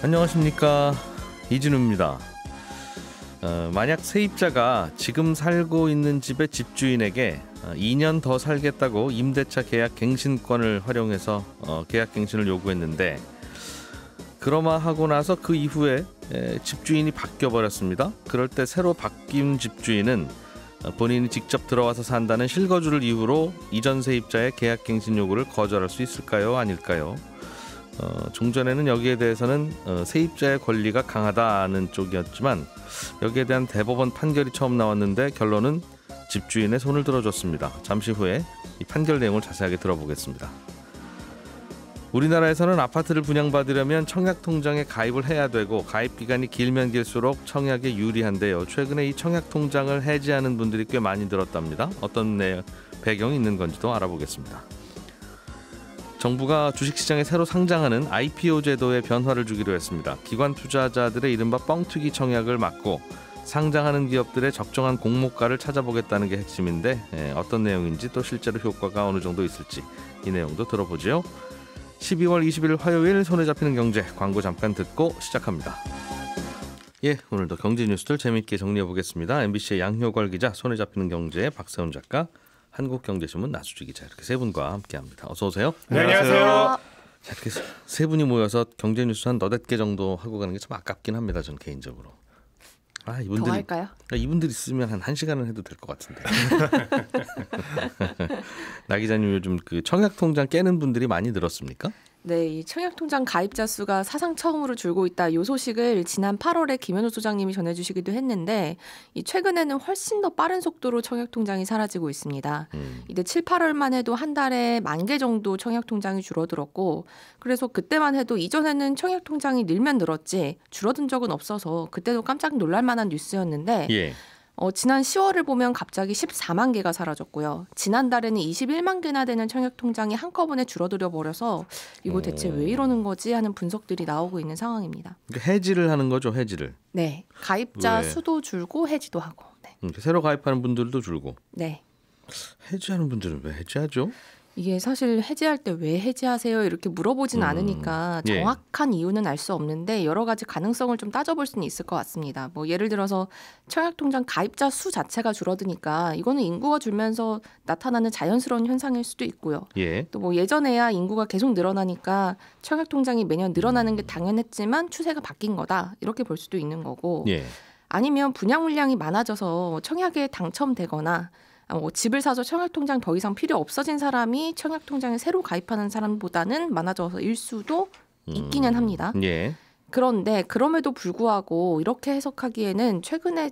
안녕하십니까, 이진우입니다. 만약 세입자가 지금 살고 있는 집의 집주인에게 2년 더 살겠다고 임대차 계약 갱신권을 활용해서 계약 갱신을 요구했는데, 그러마 하고 나서 그 이후에 집주인이 바뀌어버렸습니다. 그럴 때 새로 바뀐 집주인은 본인이 직접 들어와서 산다는 실거주를 이유로 이전 세입자의 계약 갱신 요구를 거절할 수 있을까요? 아닐까요? 종전에는 여기에 대해서는 세입자의 권리가 강하다는 쪽이었지만, 여기에 대한 대법원 판결이 처음 나왔는데 결론은 집주인의 손을 들어줬습니다. 잠시 후에 이 판결 내용을 자세하게 들어보겠습니다. 우리나라에서는 아파트를 분양받으려면 청약통장에 가입을 해야 되고, 가입 기간이 길면 길수록 청약에 유리한데요. 최근에 이 청약통장을 해지하는 분들이 꽤 많이 늘었답니다. 어떤 배경이 있는 건지도 알아보겠습니다. 정부가 주식시장에 새로 상장하는 IPO 제도에 변화를 주기로 했습니다. 기관 투자자들의 이른바 뻥튀기 청약을 막고 상장하는 기업들의 적정한 공모가를 찾아보겠다는 게 핵심인데, 어떤 내용인지 또 실제로 효과가 어느 정도 있을지 이 내용도 들어보죠. 12월 20일 화요일 손에 잡히는 경제, 광고 잠깐 듣고 시작합니다. 오늘도 경제 뉴스들 재미있게 정리해 보겠습니다. MBC의 양효걸 기자, 손에 잡히는 경제의 박세훈 작가, 한국경제신문 나수지 기자, 이렇게 세 분과 함께합니다. 어서 오세요. 네, 안녕하세요. 자, 이렇게 세 분이 모여서 경제 뉴스 한 너댓 개 정도 하고 가는 게 좀 아깝긴 합니다. 저는 개인적으로. 이분들이 더 할까요? 이분들 있으면 한 1시간은 해도 될 것 같은데. 나 기자님, 요즘 그 청약통장 깨는 분들이 많이 늘었습니까? 네, 이 청약통장 가입자 수가 사상 처음으로 줄고 있다. 이 소식을 지난 8월에 김현우 소장님이 전해주시기도 했는데, 이 최근에는 훨씬 더 빠른 속도로 청약통장이 사라지고 있습니다. 이때 7, 8월만 해도 한 달에 10,000개 정도 청약통장이 줄어들었고, 그래서 그때만 해도 이전에는 청약통장이 늘면 늘었지 줄어든 적은 없어서 그때도 깜짝 놀랄 만한 뉴스였는데, 지난 10월을 보면 갑자기 14만 개가 사라졌고요. 지난달에는 21만 개나 되는 청약통장이 한꺼번에 줄어들어 버려서 이거 대체 왜 이러는 거지 하는 분석들이 나오고 있는 상황입니다. 그러니까 해지를 하는 거죠, 해지를. 네, 가입자 왜? 수도 줄고 해지도 하고. 네. 새로 가입하는 분들도 줄고. 네. 해지하는 분들은 왜 해지하죠? 이게 사실 해지할 때 왜 해지하세요? 이렇게 물어보진 않으니까 정확한 이유는 알 수 없는데, 여러 가지 가능성을 좀 따져볼 수는 있을 것 같습니다. 뭐 예를 들어서 청약통장 가입자 수 자체가 줄어드니까 이거는 인구가 줄면서 나타나는 자연스러운 현상일 수도 있고요. 또 뭐 예전에야 인구가 계속 늘어나니까 청약통장이 매년 늘어나는 게 당연했지만 추세가 바뀐 거다, 이렇게 볼 수도 있는 거고, 아니면 분양 물량이 많아져서 청약에 당첨되거나 집을 사서 청약통장 더 이상 필요 없어진 사람이 청약통장에 새로 가입하는 사람보다는 많아져서일 수도 있기는 합니다. 그런데 그럼에도 불구하고 이렇게 해석하기에는 최근에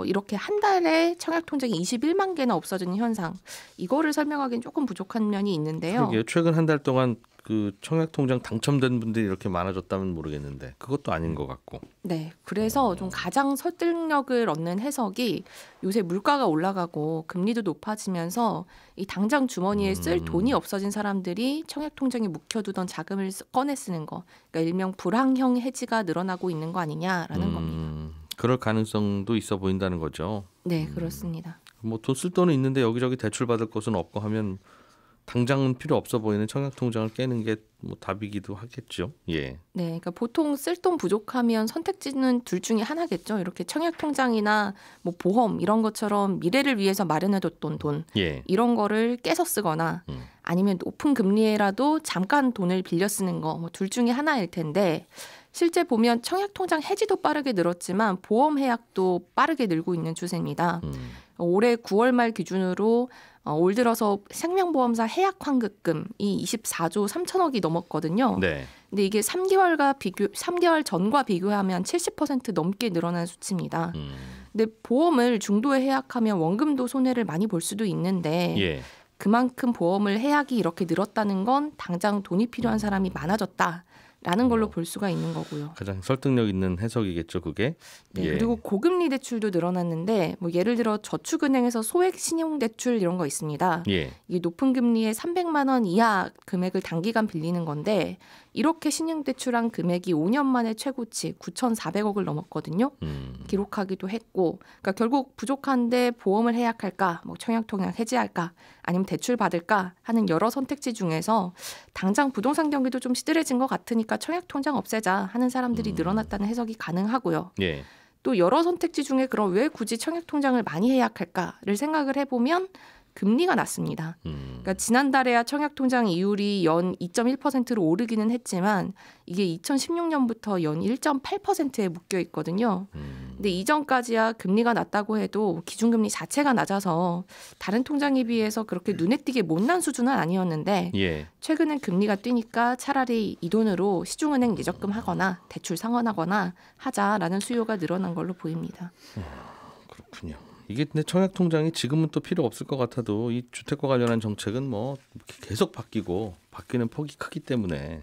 이렇게 한 달에 청약통장이 21만 개나 없어지는 현상, 이거를 설명하기는 조금 부족한 면이 있는데요. 그러게요. 최근 한 달 동안 그 청약통장 당첨된 분들이 이렇게 많아졌다면 모르겠는데 그것도 아닌 것 같고. 네, 그래서 좀 가장 설득력을 얻는 해석이, 요새 물가가 올라가고 금리도 높아지면서 이 당장 주머니에 쓸 돈이 없어진 사람들이 청약통장에 묵혀두던 자금을 꺼내 쓰는 거, 그러니까 일명 불황형 해지가 늘어나고 있는 거 아니냐라는 겁니다. 그럴 가능성도 있어 보인다는 거죠. 네, 그렇습니다. 뭐 돈 쓸 돈은 있는데 여기저기 대출 받을 곳은 없고 하면 당장은 필요 없어 보이는 청약통장을 깨는 게 뭐 답이기도 하겠죠. 네, 그러니까 보통 쓸 돈 부족하면 선택지는 둘 중에 하나겠죠. 이렇게 청약통장이나 뭐 보험 이런 것처럼 미래를 위해서 마련해뒀던 돈, 이런 거를 깨서 쓰거나, 아니면 높은 금리에라도 잠깐 돈을 빌려 쓰는 거, 뭐 둘 중에 하나일 텐데, 실제 보면 청약통장 해지도 빠르게 늘었지만 보험 해약도 빠르게 늘고 있는 추세입니다. 올해 9월 말 기준으로 올 들어서 생명보험사 해약 환급금이 24조 3천억이 넘었거든요. 근데 이게 3개월 전과 비교하면 70% 넘게 늘어난 수치입니다. 근데 보험을 중도에 해약하면 원금도 손해를 많이 볼 수도 있는데, 그만큼 보험을 해약이 이렇게 늘었다는 건 당장 돈이 필요한 사람이 많아졌다, 라는 걸로 볼 수가 있는 거고요. 가장 설득력 있는 해석이겠죠, 그게. 그리고 고금리 대출도 늘어났는데, 뭐 예를 들어 저축은행에서 소액 신용대출 이런 거 있습니다. 이게 높은 금리에 300만 원 이하 금액을 단기간 빌리는 건데, 이렇게 신용대출한 금액이 5년 만에 최고치 9,400억을 넘었거든요. 기록하기도 했고, 그러니까 결국 부족한데 보험을 해약할까, 뭐 청약통장 해지할까, 아니면 대출 받을까 하는 여러 선택지 중에서 당장 부동산 경기도 좀 시들해진 것 같으니까 청약통장 없애자 하는 사람들이 늘어났다는 해석이 가능하고요. 예. 또 여러 선택지 중에 그럼 왜 굳이 청약통장을 많이 해약할까를 생각을 해보면 금리가 낮습니다. 그러니까 지난달에야 청약통장 이율이 연 2.1%로 오르기는 했지만 이게 2016년부터 연 1.8%에 묶여 있거든요. 근데 이전까지야 금리가 낮다고 해도 기준금리 자체가 낮아서 다른 통장에 비해서 그렇게 눈에 띄게 못난 수준은 아니었는데 예. 최근엔 금리가 뛰니까 차라리 이 돈으로 시중은행 예적금 하거나 대출 상환하거나 하자라는 수요가 늘어난 걸로 보입니다. 그렇군요. 이게 근데 청약통장이 지금은 또 필요 없을 것 같아도 이 주택과 관련한 정책은 뭐 계속 바뀌고 바뀌는 폭이 크기 때문에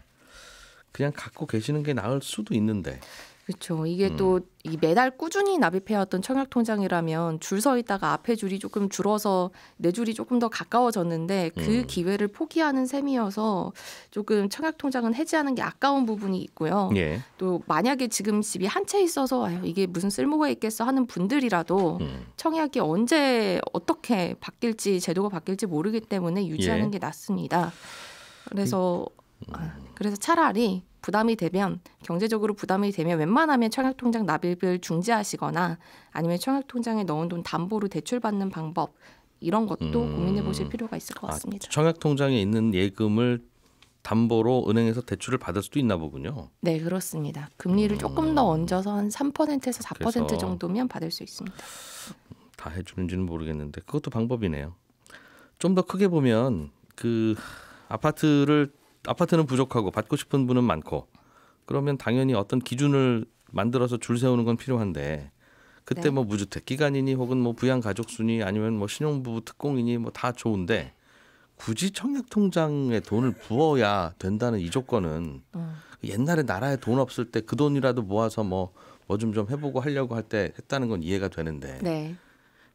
그냥 갖고 계시는 게 나을 수도 있는데. 그렇죠. 이게 또 이 매달 꾸준히 납입해왔던 청약통장이라면 줄 서 있다가 앞에 줄이 조금 줄어서 내 줄이 조금 더 가까워졌는데 그 기회를 포기하는 셈이어서 조금 청약통장은 해지하는 게 아까운 부분이 있고요. 예. 또 만약에 지금 집이 한 채 있어서 아유, 이게 무슨 쓸모가 있겠어 하는 분들이라도 청약이 언제 어떻게 바뀔지 제도가 바뀔지 모르기 때문에 유지하는 예. 게 낫습니다. 그래서 차라리 부담이 되면 경제적으로 부담이 되면 웬만하면 청약통장 납입을 중지하시거나 아니면 청약통장에 넣은 돈 담보로 대출받는 방법 이런 것도 고민해 보실 필요가 있을 것 같습니다. 청약통장에 있는 예금을 담보로 은행에서 대출을 받을 수도 있나 보군요. 네, 그렇습니다. 금리를 조금 더 얹어서 한 3%에서 4% 정도면 받을 수 있습니다. 다 해주는지는 모르겠는데 그것도 방법이네요. 좀 더 크게 보면 그 아파트는 부족하고 받고 싶은 분은 많고 그러면 당연히 어떤 기준을 만들어서 줄 세우는 건 필요한데 그때 네. 뭐 무주택 기간이니 혹은 뭐 부양가족 순위 아니면 뭐 신혼부부 특공이니 뭐 다 좋은데 굳이 청약통장에 돈을 부어야 된다는 이 조건은 옛날에 나라에 돈 없을 때 그 돈이라도 모아서 뭐 좀 해보고 하려고 할 때 했다는 건 이해가 되는데 네.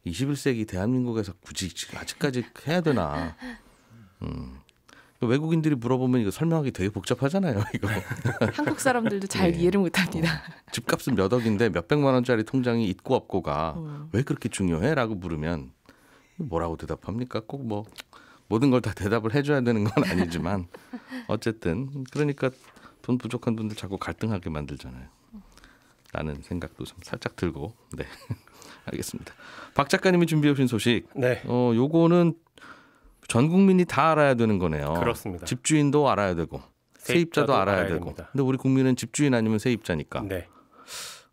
21세기 대한민국에서 굳이 아직까지 해야 되나 외국인들이 물어보면 이거 설명하기 되게 복잡하잖아요. 이거 한국 사람들도 잘 네. 이해를 못합니다. 집값은 몇 억인데 몇백만 원짜리 통장이 있고 없고가 왜 그렇게 중요해?라고 물으면 뭐라고 대답합니까? 꼭 뭐 모든 걸 다 대답을 해줘야 되는 건 아니지만 어쨌든 그러니까 돈 부족한 분들 자꾸 갈등하게 만들잖아요. 라는 생각도 좀 살짝 들고 네 알겠습니다. 박 작가님이 준비해 오신 소식. 네. 요거는 전 국민이 다 알아야 되는 거네요. 그렇습니다. 집주인도 알아야 되고 세입자도 알아야 되고. 됩니다. 근데 우리 국민은 집주인 아니면 세입자니까. 네.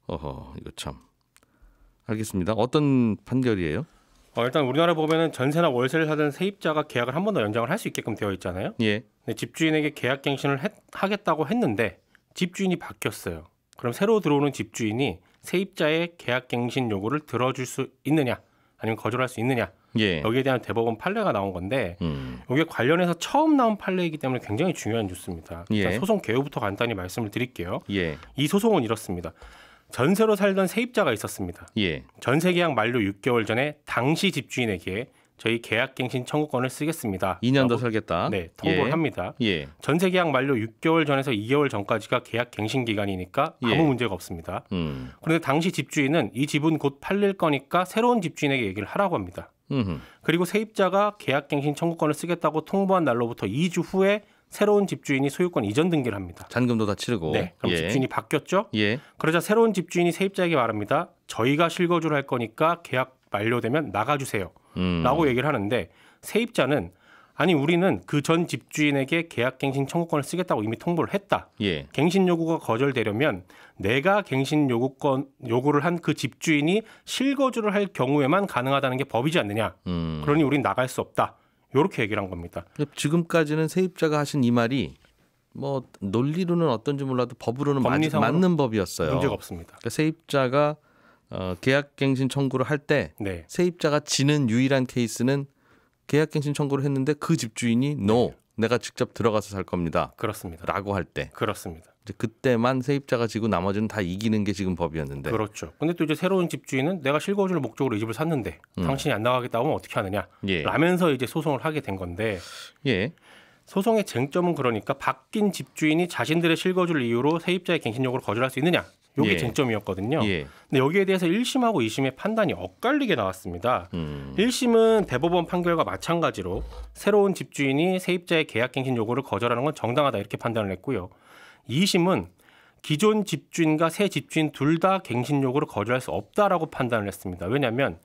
이거 참. 알겠습니다. 어떤 판결이에요? 일단 우리나라 보면은 전세나 월세를 사던 세입자가 계약을 한 번 더 연장을 할 수 있게끔 되어 있잖아요. 예. 근데 집주인에게 계약갱신을 하겠다고 했는데 집주인이 바뀌었어요. 그럼 새로 들어오는 집주인이 세입자의 계약갱신 요구를 들어줄 수 있느냐 아니면 거절할 수 있느냐. 예. 여기에 대한 대법원 판례가 나온 건데 이게 관련해서 처음 나온 판례이기 때문에 굉장히 중요한 뉴스입니다. 예. 소송 개요부터 간단히 말씀을 드릴게요. 예. 이 소송은 이렇습니다. 전세로 살던 세입자가 있었습니다. 예. 전세 계약 만료 6개월 전에 당시 집주인에게 저희 계약갱신 청구권을 쓰겠습니다. 2년 더 살겠다. 네, 통보를 예. 합니다. 예. 전세 계약 만료 6개월 전에서 2개월 전까지가 계약갱신 기간이니까 아무 예. 문제가 없습니다. 그런데 당시 집주인은 이 집은 곧 팔릴 거니까 새로운 집주인에게 얘기를 하라고 합니다. 그리고 세입자가 계약갱신 청구권을 쓰겠다고 통보한 날로부터 2주 후에 새로운 집주인이 소유권 이전 등기를 합니다. 잔금도 다 치르고. 네, 그럼 예. 집주인이 바뀌었죠? 예. 그러자 새로운 집주인이 세입자에게 말합니다. 저희가 실거주를 할 거니까 계약 만료되면 나가주세요. 라고 얘기를 하는데 세입자는 아니 우리는 그 전 집주인에게 계약갱신 청구권을 쓰겠다고 이미 통보를 했다. 예. 갱신 요구가 거절되려면 내가 갱신 요구를 한 그 집주인이 실거주를 할 경우에만 가능하다는 게 법이지 않느냐. 그러니 우린 나갈 수 없다. 이렇게 얘기를 한 겁니다. 지금까지는 세입자가 하신 이 말이 뭐 논리로는 어떤지 몰라도 법으로는 맞는 법이었어요. 문제가 없습니다. 그러니까 세입자가 계약갱신 청구를 할 때 네. 세입자가 지는 유일한 케이스는 계약갱신 청구를 했는데 그 집주인이 네. 내가 직접 들어가서 살 겁니다. 그렇습니다. 라고 할 때. 그렇습니다. 이제 그때만 세입자가 지고 나머지는 다 이기는 게 지금 법이었는데. 그렇죠. 근데 또 이제 새로운 집주인은 내가 실거주를 목적으로 이 집을 샀는데 당신이 안 나가겠다고 하면 어떻게 하느냐. 예. 라면서 이제 소송을 하게 된 건데. 예. 소송의 쟁점은 그러니까 바뀐 집주인이 자신들의 실거주를 이유로 세입자의 갱신 요구를 거절할 수 있느냐. 이게 쟁점이었거든요. 근데 여기에 대해서 1심하고 2심의 판단이 엇갈리게 나왔습니다. 1심은 대법원 판결과 마찬가지로 새로운 집주인이 세입자의 계약갱신 요구를 거절하는 건 정당하다 이렇게 판단을 했고요. 2심은 기존 집주인과 새 집주인 둘 다 갱신 요구를 거절할 수 없다라고 판단을 했습니다. 왜냐하면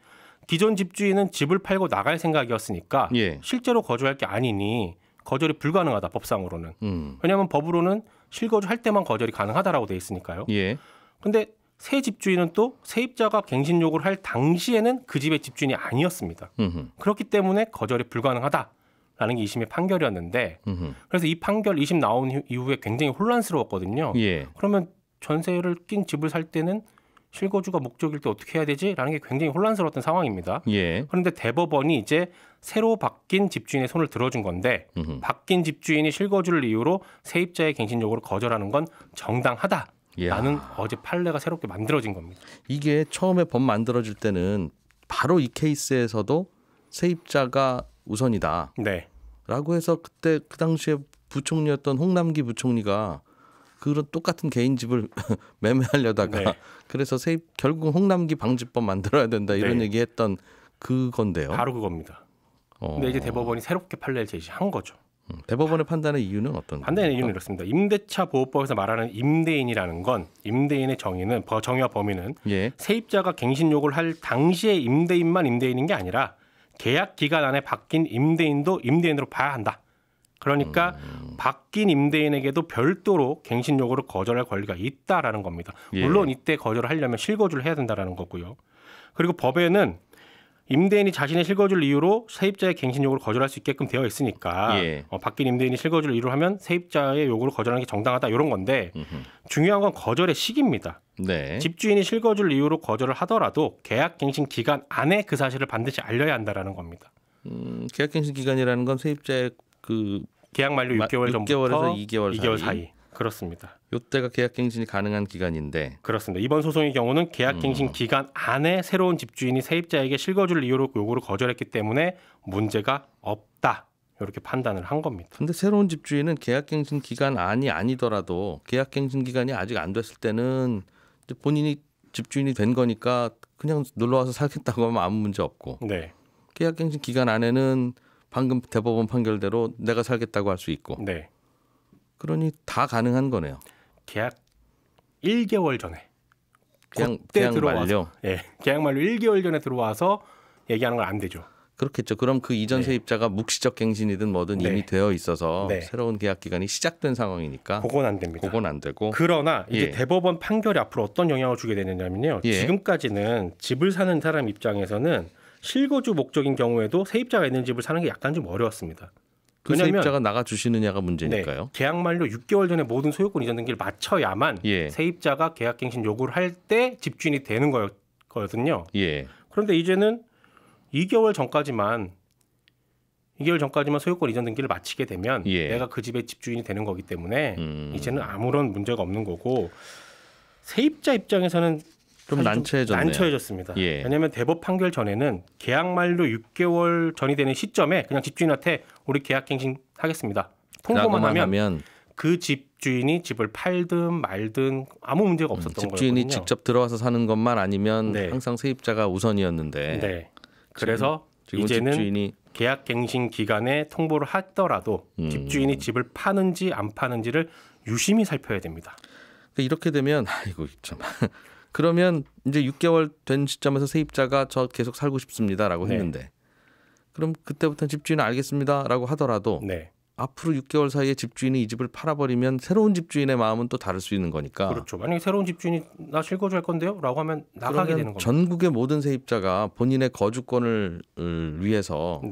기존 집주인은 집을 팔고 나갈 생각이었으니까 실제로 거주할 게 아니니 거절이 불가능하다, 법상으로는. 왜냐하면 법으로는 실거주할 때만 거절이 가능하다라고 돼 있으니까요. 근데 새 집주인은 또 세입자가 갱신 요구를 할 당시에는 그 집의 집주인이 아니었습니다. 그렇기 때문에 거절이 불가능하다라는 게 2심의 판결이었는데 그래서 이 판결 2심 나온 이후에 굉장히 혼란스러웠거든요. 그러면 전세를 낀 집을 살 때는 실거주가 목적일 때 어떻게 해야 되지? 라는 게 굉장히 혼란스러웠던 상황입니다. 그런데 대법원이 이제 새로 바뀐 집주인의 손을 들어준 건데 바뀐 집주인이 실거주를 이유로 세입자의 갱신 요구를 거절하는 건 정당하다. 라는 어제 판례가 새롭게 만들어진 겁니다. 이게 처음에 법 만들어질 때는 바로 이 케이스에서도 세입자가 우선이다. 라고 해서 그때 그 당시에 부총리였던 홍남기 부총리가 그런 똑같은 개인 집을 매매하려다가 그래서 결국 홍남기 방지법 만들어야 된다 이런 얘기했던 그건데요. 바로 그겁니다. 근데 이제 대법원이 새롭게 판례를 제시한 거죠. 대법원의 판단의 이유는 어떤? 판단의 이유는 이렇습니다. 임대차 보호법에서 말하는 임대인이라는 건 임대인의 정의와 범위는 세입자가 갱신 요구를 할 당시의 임대인만 임대인인 게 아니라 계약 기간 안에 바뀐 임대인도 임대인으로 봐야 한다. 그러니까 바뀐 임대인에게도 별도로 갱신 요구를 거절할 권리가 있다라는 겁니다. 물론 이때 거절을 하려면 실거주를 해야 된다라는 거고요. 그리고 법에는 임대인이 자신의 실거주를 이유로 세입자의 갱신 요구를 거절할 수 있게끔 되어 있으니까 바뀐 임대인이 실거주를 이유로 하면 세입자의 요구를 거절하는 게 정당하다 이런 건데 중요한 건 거절의 시기입니다. 집주인이 실거주를 이유로 거절을 하더라도 계약갱신 기간 안에 그 사실을 반드시 알려야 한다라는 겁니다. 계약갱신 기간이라는 건 세입자의 그 계약 만료 6개월 전부터 2개월 사이. 그렇습니다. 이때가 계약갱신이 가능한 기간인데 그렇습니다. 이번 소송의 경우는 계약갱신 기간 안에 새로운 집주인이 세입자에게 실거주를 이유로 요구를 거절했기 때문에 문제가 없다. 이렇게 판단을 한 겁니다. 그런데 새로운 집주인은 계약갱신 기간 안이 아니더라도 계약갱신 기간이 아직 안 됐을 때는 본인이 집주인이 된 거니까 그냥 놀러와서 살겠다고 하면 아무 문제 없고 계약갱신 기간 안에는 방금 대법원 판결대로 내가 살겠다고 할 수 있고 그러니 다 가능한 거네요. 계약 1개월 전에 계약 만료. 계약 만료 1개월 전에 들어와서 얘기하는 건 안 되죠. 그렇겠죠. 그럼 그 이전 세입자가 묵시적 갱신이든 뭐든 이미 되어 있어서 새로운 계약 기간이 시작된 상황이니까 그건 안 됩니다. 그건 안 되고. 그러나 이제 대법원 판결이 앞으로 어떤 영향을 주게 되느냐면요. 지금까지는 집을 사는 사람 입장에서는 실거주 목적인 경우에도 세입자가 있는 집을 사는 게 약간 좀 어려웠습니다. 그 세입자가 나가 주시느냐가 문제니까요. 계약 만료 6개월 전에 모든 소유권 이전 등기를 마쳐야만 세입자가 계약갱신 요구를 할 때 집주인이 되는 거거든요. 그런데 이제는 2개월 전까지만 소유권 이전 등기를 마치게 되면 내가 그 집의 집주인이 되는 거기 때문에 이제는 아무런 문제가 없는 거고 세입자 입장에서는 좀 난처해졌습니다. 왜냐하면 대법 판결 전에는 계약 만료 6개월 전이 되는 시점에 그냥 집주인한테 우리 계약갱신 하겠습니다. 통보만 하면 그 집주인이 집을 팔든 말든 아무 문제가 없었던 거거든요. 집주인이 직접 들어와서 사는 것만 아니면 항상 세입자가 우선이었는데 그래서 이제는 집주인이 계약갱신 기간에 통보를 하더라도 집주인이 집을 파는지 안 파는지를 유심히 살펴야 됩니다. 이렇게 되면 아이고 참. 그러면 이제 6개월 된 시점에서 세입자가 저 계속 살고 싶습니다라고 했는데 그럼 그때부터는 집주인은 알겠습니다라고 하더라도 앞으로 6개월 사이에 집주인이 이 집을 팔아버리면 새로운 집주인의 마음은 또 다를 수 있는 거니까. 그렇죠. 만약에 새로운 집주인이 나 실거주할 건데요? 라고 하면 나가게 되는 겁니다. 전국의 모든 세입자가 본인의 거주권을 위해서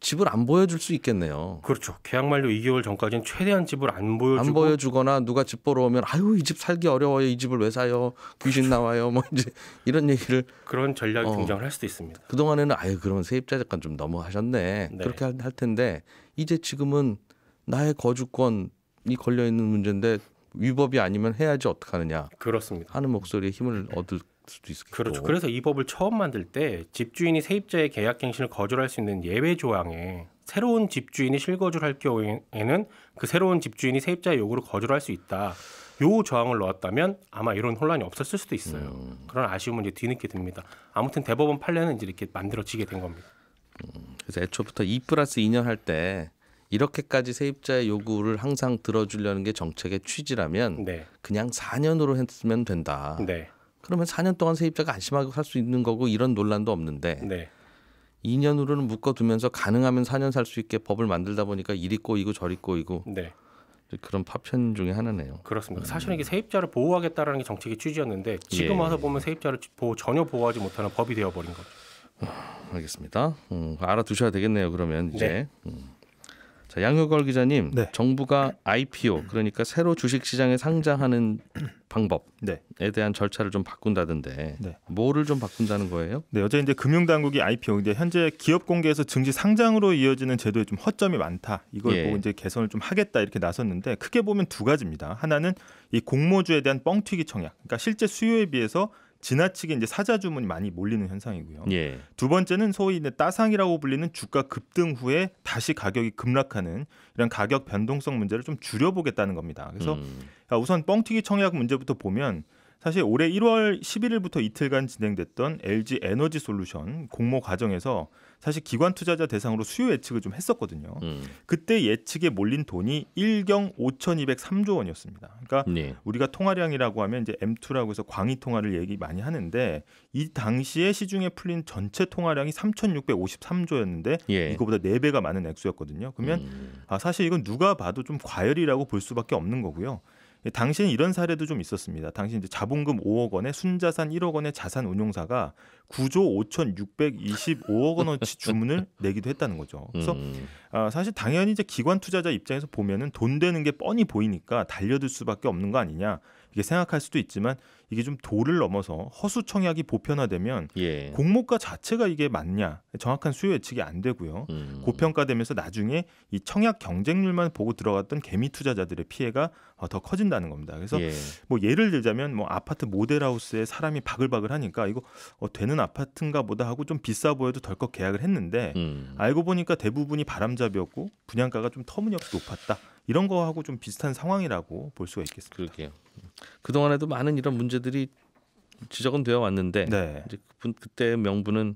집을 안 보여줄 수 있겠네요. 그렇죠. 계약 만료 2개월 전까지는 최대한 집을 안 보여주거나 누가 집 보러 오면 아유 이 집 살기 어려워요. 이 집을 왜 사요? 귀신 나와요. 뭐 이제 이런 얘기를 그런 전략이 등장을 할 수도 있습니다. 그동안에는 아유 그러면 세입자 잠깐 좀 너무 하셨네. 그렇게 할 텐데 이제 지금은 나의 거주권이 걸려 있는 문제인데 위법이 아니면 해야지 어떡하느냐. 그렇습니다. 하는 목소리에 힘을 얻을 수도 있겠고. 그렇죠. 그래서 이 법을 처음 만들 때 집주인이 세입자의 계약갱신을 거절할 수 있는 예외 조항에 새로운 집주인이 실거주를 할 경우에는 그 새로운 집주인이 세입자의 요구를 거절할 수 있다. 요 조항을 넣었다면 아마 이런 혼란이 없었을 수도 있어요. 그런 아쉬움은 이제 뒤늦게 듭니다. 아무튼 대법원 판례는 이제 이렇게 만들어지게 된 겁니다. 그래서 애초부터 2+2년 할 때 이렇게까지 세입자의 요구를 항상 들어주려는 게 정책의 취지라면 네. 그냥 4년으로 했으면 된다. 네. 그러면 4년 동안 세입자가 안심하고 살 수 있는 거고 이런 논란도 없는데 네. 2년으로는 묶어두면서 가능하면 4년 살 수 있게 법을 만들다 보니까 이리 꼬이고 저리 꼬이고 네. 그런 파편 중에 하나네요. 그렇습니다. 사실은 이게 세입자를 보호하겠다라는 게 정책의 취지였는데 지금 와서 보면 세입자를 전혀 보호하지 못하는 법이 되어버린 거죠. 알겠습니다. 알아두셔야 되겠네요. 그러면 이제. 네. 자, 양효걸 기자님, 네. 정부가 IPO 그러니까 새로 주식시장에 상장하는 방법에 네. 대한 절차를 좀 바꾼다던데 네. 뭐를 좀 바꾼다는 거예요? 네, 어제 이제 금융당국이 IPO, 근데 현재 기업 공개에서 증시 상장으로 이어지는 제도에 좀 허점이 많다. 이걸 보고 이제 개선을 좀 하겠다 이렇게 나섰는데 크게 보면 두 가지입니다. 하나는 이 공모주에 대한 뻥튀기 청약, 그러니까 실제 수요에 비해서 지나치게 이제 사자 주문이 많이 몰리는 현상이고요. 예. 두 번째는 소위 따상이라고 불리는 주가 급등 후에 다시 가격이 급락하는 이런 가격 변동성 문제를 좀 줄여보겠다는 겁니다. 그래서 우선 뻥튀기 청약 문제부터 보면 사실 올해 1월 11일부터 이틀간 진행됐던 LG 에너지 솔루션 공모 과정에서 사실 기관 투자자 대상으로 수요 예측을 좀 했었거든요. 그때 예측에 몰린 돈이 1경 5,203조 원이었습니다. 그러니까 우리가 통화량이라고 하면 이제 M2라고 해서 광의 통화를 얘기 많이 하는데 이 당시에 시중에 풀린 전체 통화량이 3,653조였는데 이거보다 4배가 많은 액수였거든요. 그러면 사실 이건 누가 봐도 좀 과열이라고 볼 수밖에 없는 거고요. 당시엔 이런 사례도 좀 있었습니다. 당시 이제 자본금 5억 원에 순자산 1억 원의 자산 운용사가 9조 5,625억 원어치 주문을 내기도 했다는 거죠. 그래서 사실 당연히 이제 기관 투자자 입장에서 보면은 돈 되는 게 뻔히 보이니까 달려들 수밖에 없는 거 아니냐 이게 생각할 수도 있지만 이게 좀 도를 넘어서 허수 청약이 보편화되면 공모가 자체가 이게 맞냐 정확한 수요 예측이 안 되고요. 고평가되면서 나중에 이 청약 경쟁률만 보고 들어갔던 개미 투자자들의 피해가 더 커진다는 겁니다. 그래서 뭐 예를 들자면 뭐 아파트 모델하우스에 사람이 바글바글 하니까 이거 되는 아파트인가 보다 하고 좀 비싸 보여도 덜컥 계약을 했는데 알고 보니까 대부분이 바람잡이였고 분양가가 좀 터무니없이 높았다. 이런 거하고 좀 비슷한 상황이라고 볼 수가 있겠습니다. 그러게요. 그동안에도 많은 이런 문제들이 지적은 되어 왔는데 이제 그때 명분은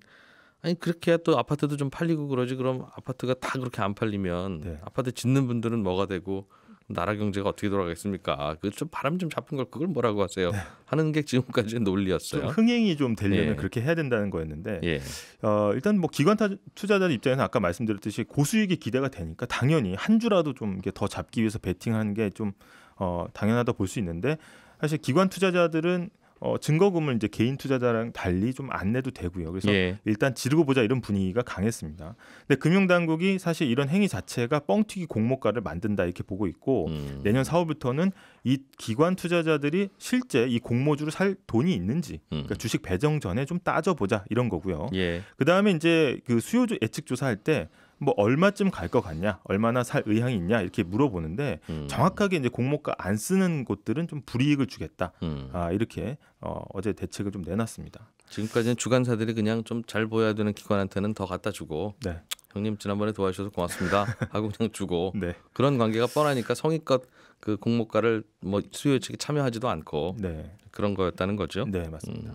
아니 그렇게 해야 또 아파트도 좀 팔리고 그러지 그럼 아파트가 다 그렇게 안 팔리면 아파트 짓는 분들은 뭐가 되고 나라 경제가 어떻게 돌아가겠습니까? 그 좀 바람 좀 잡힌 걸 그걸 뭐라고 하세요? 하는 게 지금까지의 논리였어요. 좀 흥행이 좀 되려면 그렇게 해야 된다는 거였는데 일단 뭐 기관 투자자들 입장에서는 아까 말씀드렸듯이 고수익이 기대가 되니까 당연히 한 주라도 좀 이렇게 더 잡기 위해서 베팅하는 게 좀 당연하다 볼 수 있는데 사실 기관 투자자들은 증거금을 이제 개인 투자자랑 달리 좀 안 내도 되고요. 그래서 일단 지르고 보자 이런 분위기가 강했습니다. 근데 금융당국이 사실 이런 행위 자체가 뻥튀기 공모가를 만든다 이렇게 보고 있고 내년 4월부터는 이 기관 투자자들이 실제 이 공모주를 살 돈이 있는지 그러니까 주식 배정 전에 좀 따져보자 이런 거고요. 그 다음에 이제 그 수요주 예측 조사할 때 뭐 얼마쯤 갈 것 같냐, 얼마나 살 의향이 있냐 이렇게 물어보는데 정확하게 이제 공모가 안 쓰는 곳들은 좀 불이익을 주겠다. 이렇게 어제 대책을 좀 내놨습니다. 지금까지는 주관사들이 그냥 좀 잘 보여야 되는 기관한테는 더 갖다 주고 형님 지난번에 도와주셔서 고맙습니다 하고 그냥 주고 그런 관계가 뻔하니까 성의껏 그 공모가를 뭐 수요 예측에 참여하지도 않고 그런 거였다는 거죠. 네, 맞습니다.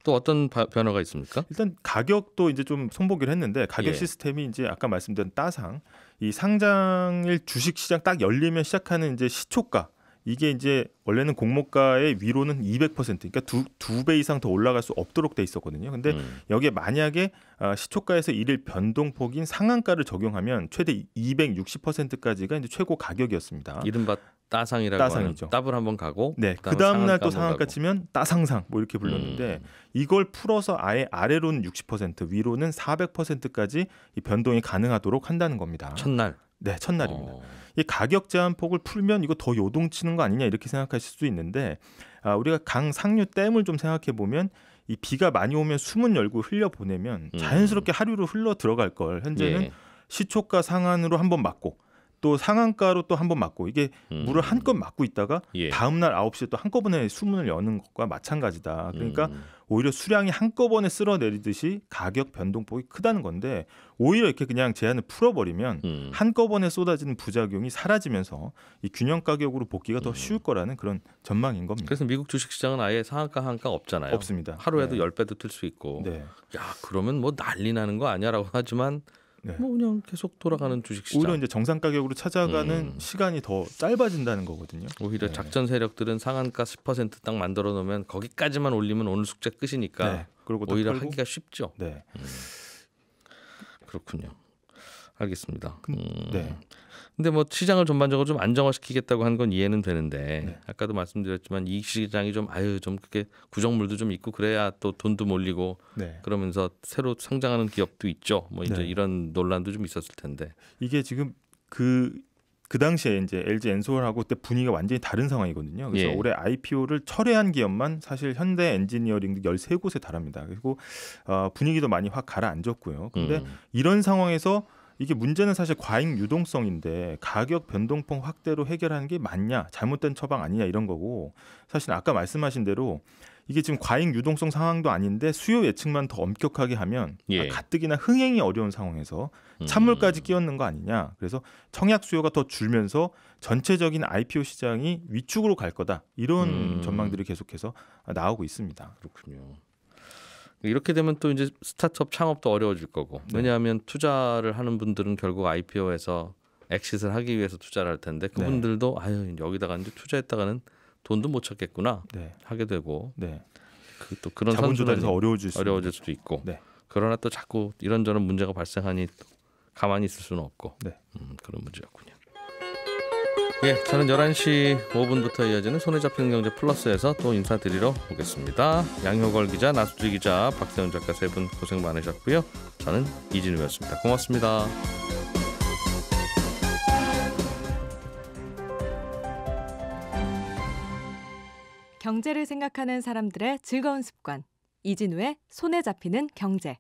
또 어떤 변화가 있습니까? 일단 가격도 이제 좀 손보기를 했는데 가격 시스템이 이제 아까 말씀드린 따상 이 상장일 주식 시장 딱 열리면 시작하는 이제 시초가 이게 이제 원래는 공모가의 위로는 200% 그러니까 두 배 이상 더 올라갈 수 없도록 돼 있었거든요. 근데 여기에 만약에 시초가에서 일일 변동폭인 상한가를 적용하면 최대 260%까지가 이제 최고 가격이었습니다. 이른바 따상이라고 따상이죠. 하는 더블 한번 가고 그 다음 날 또 상한가 치면 따상상 뭐 이렇게 불렀는데 이걸 풀어서 아예 아래로는 60% 위로는 400%까지 이 변동이 가능하도록 한다는 겁니다. 첫날. 네, 첫날입니다. 이 가격 제한 폭을 풀면 이거 더 요동치는 거 아니냐 이렇게 생각하실 수도 있는데 우리가 강 상류 댐을 좀 생각해 보면 이 비가 많이 오면 수문 열고 흘려 보내면 자연스럽게 하류로 흘러 들어갈 걸 현재는 시초가 상한으로 한번 막고 또 상한가로 또 한 번 막고 이게 물을 한껏 막고 있다가 다음 날 9시에 또 한꺼번에 수문을 여는 것과 마찬가지다. 그러니까 오히려 수량이 한꺼번에 쓸어내리듯이 가격 변동폭이 크다는 건데 오히려 이렇게 그냥 제한을 풀어버리면 한꺼번에 쏟아지는 부작용이 사라지면서 이 균형 가격으로 복귀가 더 쉬울 거라는 그런 전망인 겁니다. 그래서 미국 주식시장은 아예 상한가 하한가 없잖아요. 없습니다. 하루에도 10배도 뜰 수 있고. 네. 야 그러면 뭐 난리 나는 거 아니야라고 하지만 네. 뭐 그냥 계속 돌아가는 주식시장. 오히려 이제 정상 가격으로 찾아가는 시간이 더 짧아진다는 거거든요. 오히려 네. 작전 세력들은 상한가 10% 딱 만들어 놓으면 거기까지만 올리면 오늘 숙제 끝이니까 네. 그리고 오히려 털고. 하기가 쉽죠. 네. 그렇군요. 알겠습니다. 네. 근데 뭐 시장을 전반적으로 좀 안정화시키겠다고 한 건 이해는 되는데 네. 아까도 말씀드렸지만 이 시장이 좀 그렇게 구정물도 좀 있고 그래야 또 돈도 몰리고 네. 그러면서 새로 상장하는 기업도 있죠. 뭐 이제 네. 이런 논란도 좀 있었을 텐데. 이게 지금 그 당시에 이제 LG 엔솔하고 그때 분위기가 완전히 다른 상황이거든요. 그래서 예. 올해 IPO를 철회한 기업만 사실 현대 엔지니어링 13곳에 달합니다. 그리고 분위기도 많이 확 가라앉았고요. 근데 이런 상황에서 이게 문제는 사실 과잉 유동성인데 가격 변동폭 확대로 해결하는 게 맞냐, 잘못된 처방 아니냐 이런 거고 사실 아까 말씀하신 대로 이게 지금 과잉 유동성 상황도 아닌데 수요 예측만 더 엄격하게 하면 예. 가뜩이나 흥행이 어려운 상황에서 찬물까지 끼얹는 거 아니냐. 그래서 청약 수요가 더 줄면서 전체적인 IPO 시장이 위축으로 갈 거다. 이런 전망들이 계속해서 나오고 있습니다. 그렇군요. 이렇게 되면 또 이제 스타트업 창업도 어려워질 거고 왜냐하면 투자를 하는 분들은 결국 IPO에서 엑싯을 하기 위해서 투자를 할 텐데 그분들도 아유 여기다가 이제 투자했다가는 돈도 못 찾겠구나 네. 하게 되고 네. 또 그런 자본 조달이 더 어려워질 어려워질 수도 있고 네. 그러나 또 자꾸 이런저런 문제가 발생하니 또 가만히 있을 수는 없고 네. 그런 문제였군요. 예, 저는 11시 5분부터 이어지는 손에 잡히는 경제 플러스에서 또 인사드리러 오겠습니다. 양효걸 기자, 나수지 기자, 박세훈 작가 세 분 고생 많으셨고요. 저는 이진우였습니다. 고맙습니다. 경제를 생각하는 사람들의 즐거운 습관. 이진우의 손에 잡히는 경제.